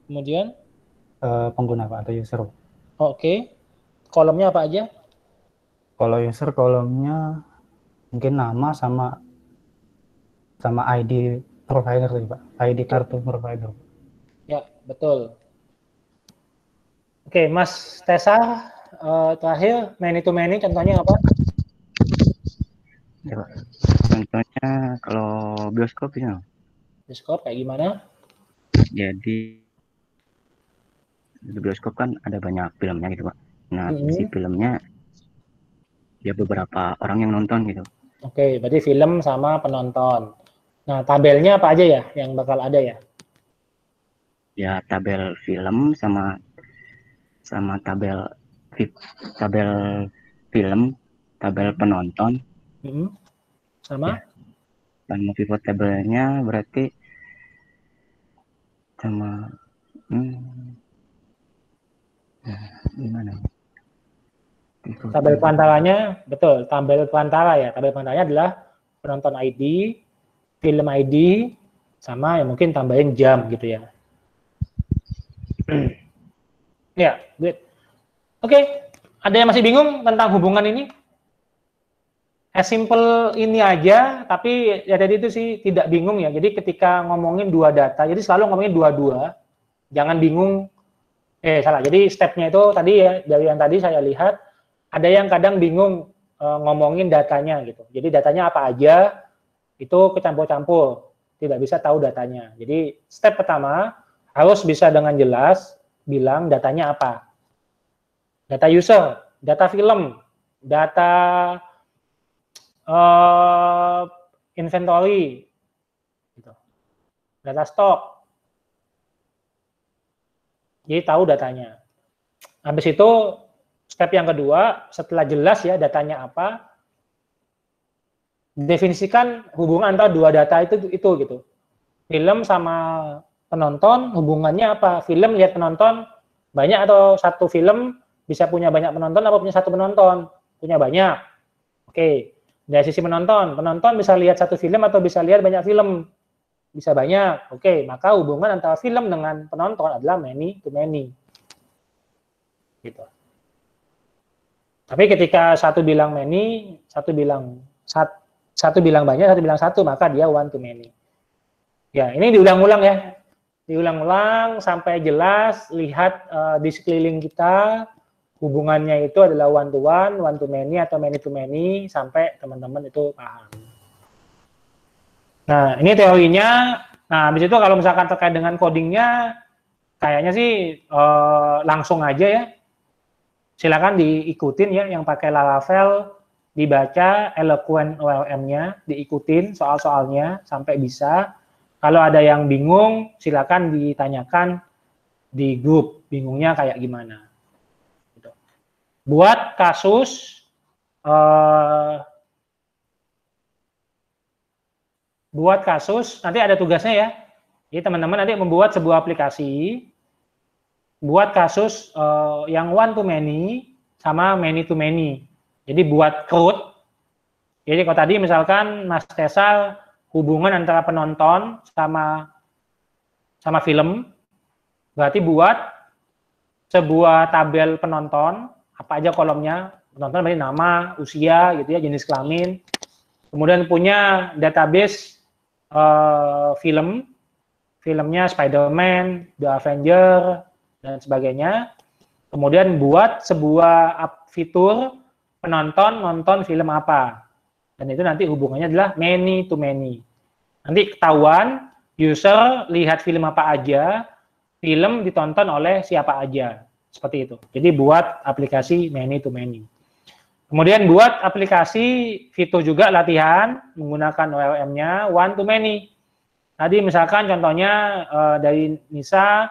Kemudian? Pengguna Pak atau user. Oke. Kolomnya apa aja? Kalau user kolomnya mungkin nama sama ID provider sih Pak, ID kartu provider. Ya, betul. Oke, Mas Tessa, terakhir many to many contohnya apa? Ya, Pak. Contohnya kalau bioskop ya. Bioskop kayak gimana? Jadi di bioskop kan ada banyak filmnya gitu Pak. Nah, si filmnya ya beberapa orang yang nonton gitu. Oke, berarti film sama penonton. Nah, tabelnya apa aja ya yang bakal ada ya? Ya, tabel film sama tabel film, tabel penonton. Sama? Dan pivot tabelnya berarti sama gimana? Tabel perantaranya, betul, tabel perantara ya. Tabel perantaranya adalah penonton ID, film ID, sama ya mungkin tambahin jam gitu ya. Ya, good. Oke, ada yang masih bingung tentang hubungan ini? As simple ini aja, tapi ya tadi itu sih tidak bingung ya. Jadi ketika ngomongin dua data, jadi selalu ngomongin dua-dua, jangan bingung. Salah. Jadi stepnya itu tadi ya, dari yang tadi saya lihat, ada yang kadang bingung ngomongin datanya gitu. Jadi datanya apa aja, itu kecampur-campur, tidak bisa tahu datanya. Jadi step pertama, harus bisa dengan jelas bilang datanya apa. Data user, data film, data inventory, gitu. Data stok. Jadi tahu datanya. Habis itu step yang kedua, setelah jelas ya datanya apa, definisikan hubungan antara dua data itu gitu. Film sama penonton hubungannya apa? Film lihat penonton banyak atau satu film bisa punya banyak penonton atau punya satu penonton? Punya banyak. Oke. Dari sisi penonton bisa lihat satu film atau bisa lihat banyak film? Bisa banyak. Oke, maka hubungan antara film dengan penonton adalah many to many. Gitu. Tapi ketika satu bilang many, satu bilang banyak, satu bilang satu, maka dia one to many. Ya, ini diulang-ulang ya. Diulang-ulang sampai jelas, lihat di sekeliling kita, hubungannya itu adalah one to many, atau many to many, sampai teman-teman itu paham. Nah, ini teorinya. Nah, habis itu kalau misalkan terkait dengan codingnya, kayaknya sih langsung aja ya. Silakan diikutin ya, yang pakai Laravel, dibaca Eloquent OLM-nya, diikutin soal-soalnya sampai bisa. Kalau ada yang bingung, silakan ditanyakan di grup, bingungnya kayak gimana. Gitu. Buat kasus, nanti ada tugasnya ya. Jadi teman-teman nanti membuat sebuah aplikasi, buat kasus yang one to many sama many to many. Jadi buat CRUD. Jadi kalau tadi misalkan Mas Tesal hubungan antara penonton sama film, berarti buat sebuah tabel penonton, apa aja kolomnya, penonton berarti nama, usia, gitu ya, jenis kelamin. Kemudian punya database filmnya Spider-Man, The Avenger, dan sebagainya. Kemudian buat sebuah fitur penonton nonton film apa. Dan itu nanti hubungannya adalah many to many. Nanti ketahuan user lihat film apa aja, film ditonton oleh siapa aja. Seperti itu. Jadi buat aplikasi many to many. Kemudian buat aplikasi fitur juga latihan menggunakan OLM-nya one to many. Tadi misalkan contohnya dari Nisa,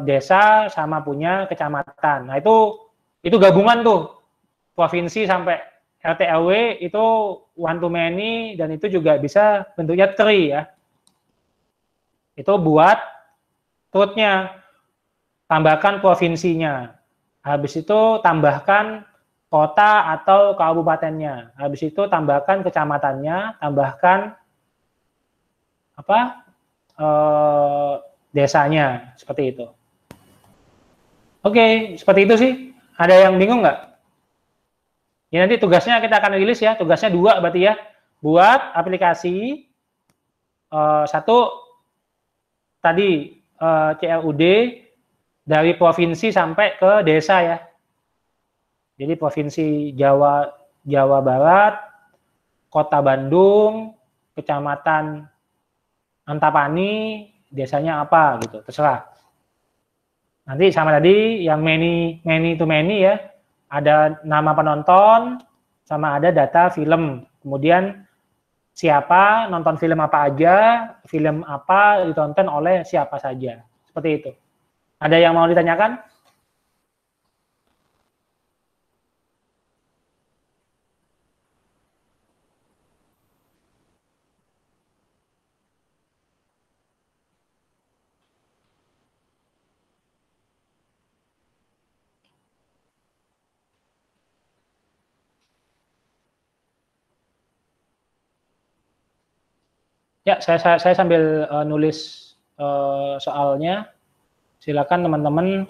desa sama punya kecamatan. Nah itu gabungan tuh provinsi sampai RT RW itu one to many, dan itu juga bisa bentuknya tree ya. Itu buat rootnya, tambahkan provinsinya. Habis itu tambahkan kota atau kabupatennya. Habis itu tambahkan kecamatannya, tambahkan desanya, seperti itu. Oke, seperti itu sih. Ada yang bingung nggak? Ya nanti tugasnya kita akan rilis ya. Tugasnya 2 berarti ya. Buat aplikasi satu tadi CLUD dari provinsi sampai ke desa ya. Jadi provinsi Jawa Barat, Kota Bandung, Kecamatan Antapani, desanya apa gitu, terserah. Nanti sama tadi yang many to many ya, ada nama penonton sama ada data film. Kemudian siapa nonton film apa aja, film apa ditonton oleh siapa saja. Seperti itu. Ada yang mau ditanyakan? Ya, saya sambil nulis soalnya. Silakan teman-teman.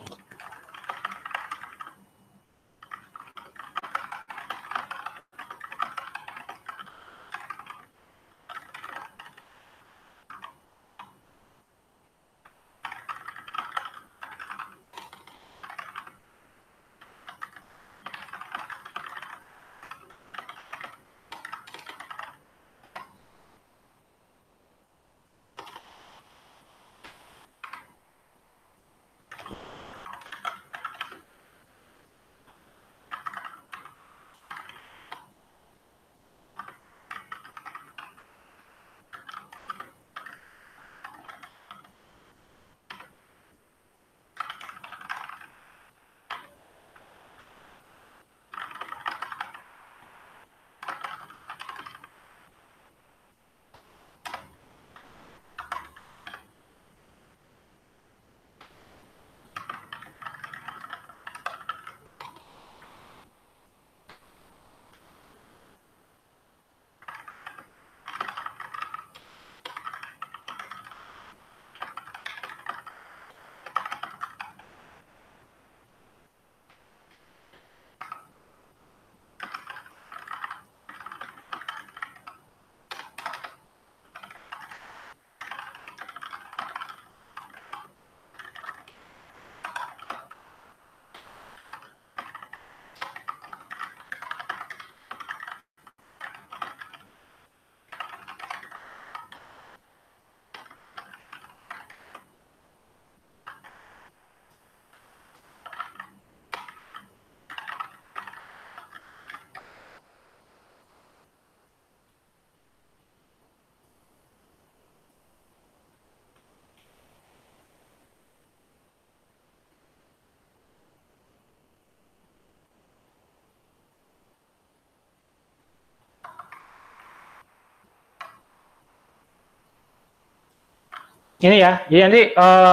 Ini ya, jadi nanti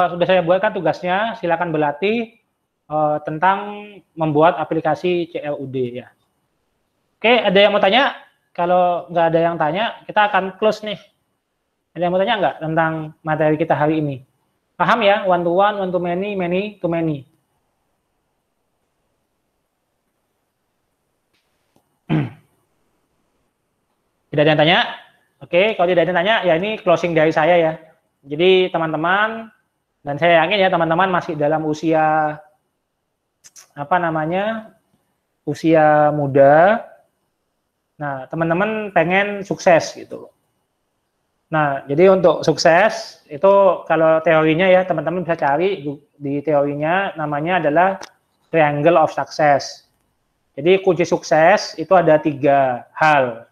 sudah saya buatkan tugasnya, silakan berlatih tentang membuat aplikasi CLUD ya. Oke, ada yang mau tanya? Kalau nggak ada yang tanya, kita akan close nih. Ada yang mau tanya nggak tentang materi kita hari ini? Paham ya? One to one, one to many, many to many. Tidak ada yang tanya? Oke, kalau tidak ada yang tanya, ya ini closing dari saya ya. Jadi teman-teman, dan saya yakin ya teman-teman masih dalam usia, apa namanya, usia muda. Nah, teman-teman pengen sukses gitu. Nah, jadi untuk sukses, itu kalau teorinya ya, teman-teman bisa cari di teorinya, namanya adalah Triangle of Success. Jadi kunci sukses itu ada 3 hal.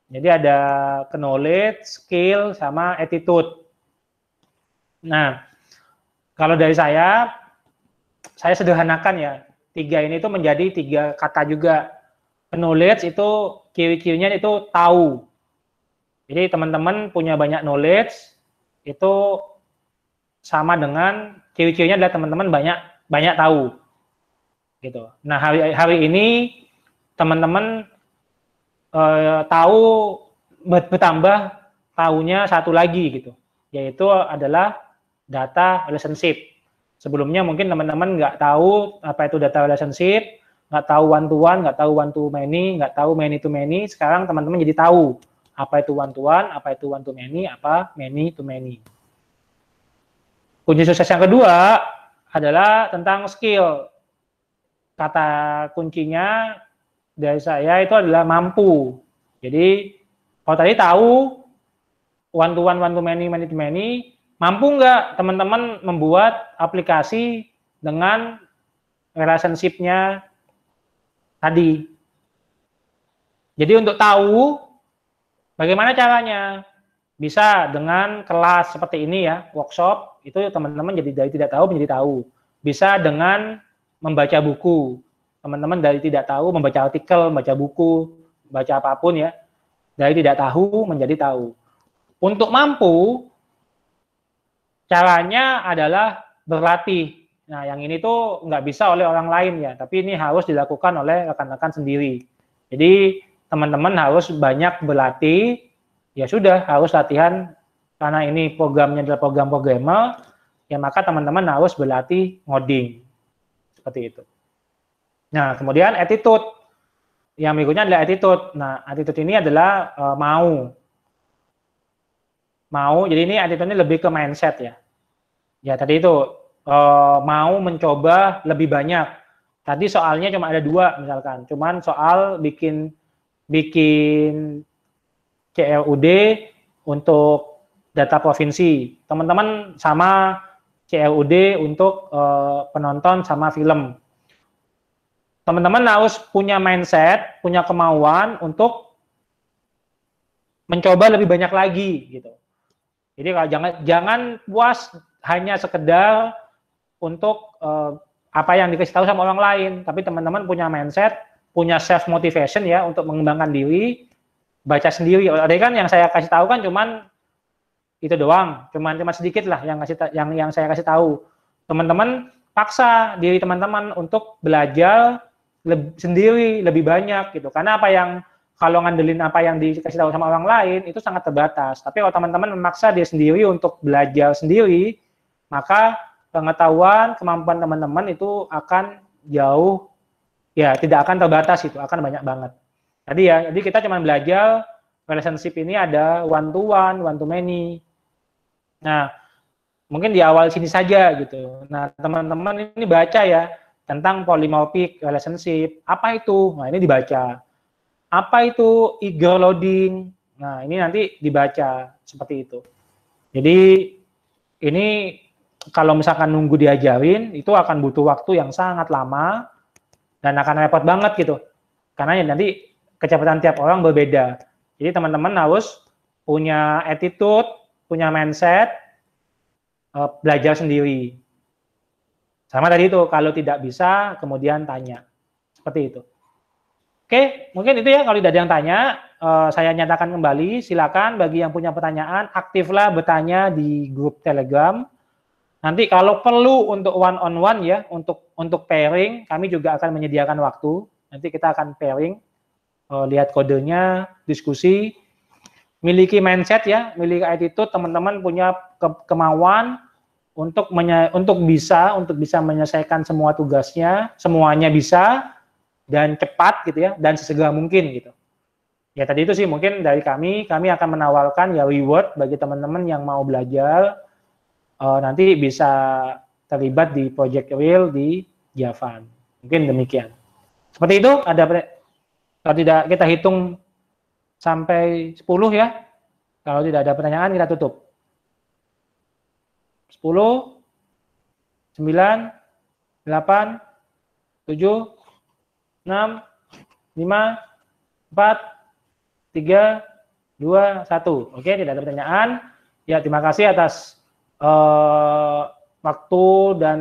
Jadi ada knowledge, skill, sama attitude. Nah, kalau dari saya sederhanakan ya, 3 ini itu menjadi 3 kata juga. Knowledge itu ciri-cirinya itu tahu. Jadi teman-teman punya banyak knowledge, itu sama dengan ciri-cirinya adalah teman-teman banyak tahu. Gitu. Nah, hari ini teman-teman tahu bertambah tahunya satu lagi gitu, yaitu adalah data relationship. Sebelumnya mungkin teman-teman nggak tahu apa itu data relationship, nggak tahu one to one, nggak tahu one to many, nggak tahu many to many. Sekarang teman-teman jadi tahu apa itu one to one, apa itu one to many, apa many to many. Kunci sukses yang kedua adalah tentang skill. Kata kuncinya dari saya itu adalah mampu. Jadi kalau tadi tahu one to one, one to many, many to many, mampu nggak teman-teman membuat aplikasi dengan relationship-nya tadi. Jadi untuk tahu bagaimana caranya, bisa dengan kelas seperti ini ya, workshop, itu teman-teman jadi dari tidak tahu menjadi tahu. Bisa dengan membaca buku. Teman-teman dari tidak tahu membaca artikel, membaca buku, baca apapun ya, dari tidak tahu menjadi tahu. Untuk mampu, caranya adalah berlatih. Nah, yang ini tuh nggak bisa oleh orang lain ya, tapi ini harus dilakukan oleh rekan-rekan sendiri. Jadi teman-teman harus banyak berlatih, ya sudah harus latihan, karena ini programnya adalah program programmer, ya maka teman-teman harus berlatih ngoding. Seperti itu. Nah, kemudian attitude. Yang berikutnya adalah attitude. Nah, attitude ini adalah mau. Jadi ini attitude ini lebih ke mindset ya. Ya, tadi itu mau mencoba lebih banyak. Tadi soalnya cuma ada 2 misalkan. Cuman soal bikin CLUD untuk data provinsi. Teman-teman sama CLUD untuk penonton sama film. Teman-teman harus punya mindset, punya kemauan untuk mencoba lebih banyak lagi gitu. Jadi kalau jangan puas hanya sekedar untuk apa yang dikasih tahu sama orang lain, tapi teman-teman punya mindset, punya self motivation ya untuk mengembangkan diri, baca sendiri. Ada kan yang saya kasih tahu kan cuman itu doang, cuma sedikit lah yang saya kasih tahu. Teman-teman paksa diri teman-teman untuk belajar sendiri lebih banyak gitu. Karena kalau ngandelin apa yang dikasih tahu sama orang lain itu sangat terbatas. Tapi kalau teman-teman memaksa diri sendiri untuk belajar sendiri, maka pengetahuan, kemampuan teman-teman itu akan jauh, ya tidak akan terbatas, itu akan banyak banget. Jadi kita cuma belajar relationship ini ada one to one, one to many. Nah, mungkin di awal sini saja gitu. Nah, teman-teman ini baca ya tentang polymorphic relationship. Apa itu? Nah, ini dibaca. Apa itu eager loading? Nah, ini nanti dibaca seperti itu. Jadi ini kalau misalkan nunggu diajarin itu akan butuh waktu yang sangat lama dan akan repot banget gitu. Karena nanti kecepatan tiap orang berbeda. Jadi teman-teman harus punya attitude, punya mindset, belajar sendiri. Sama tadi itu, kalau tidak bisa, kemudian tanya. Seperti itu. Oke, mungkin itu ya kalau tidak ada yang tanya. saya nyatakan kembali, silakan bagi yang punya pertanyaan, aktiflah bertanya di grup Telegram. Nanti kalau perlu untuk one on one ya, untuk pairing, kami juga akan menyediakan waktu. Nanti kita akan pairing, lihat kodenya, diskusi, miliki mindset ya, miliki attitude, teman-teman punya kemauan untuk bisa menyelesaikan semua tugasnya, semuanya bisa dan cepat gitu ya, dan sesegera mungkin gitu. Ya tadi itu sih mungkin dari kami akan menawarkan ya reward bagi teman-teman yang mau belajar, nanti bisa terlibat di Project Real di Javan. Mungkin demikian. Seperti itu, kalau tidak kita hitung sampai 10 ya. Kalau tidak ada pertanyaan kita tutup. 10, 9, 8, 7, 6, 5, 4, 3, 2, 1. Oke, tidak ada pertanyaan. Ya, terima kasih atas waktu dan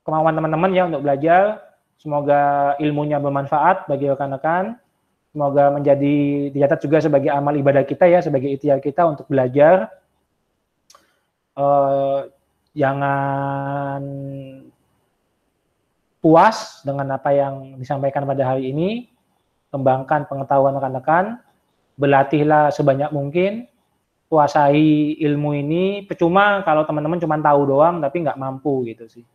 kemauan teman-teman ya untuk belajar. Semoga ilmunya bermanfaat bagi rekan-rekan. Semoga dicatat juga sebagai amal ibadah kita ya, sebagai ikhtiar kita untuk belajar. Jangan puas dengan apa yang disampaikan pada hari ini. Kembangkan pengetahuan rekan-rekan, berlatihlah sebanyak mungkin, kuasai ilmu ini. Percuma kalau teman-teman cuma tahu doang tapi nggak mampu gitu sih.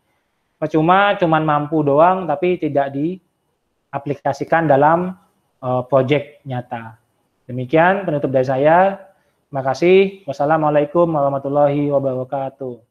Percuma cuman mampu doang tapi tidak diaplikasikan dalam proyek nyata. Demikian penutup dari saya. Terima kasih. Wassalamualaikum warahmatullahi wabarakatuh.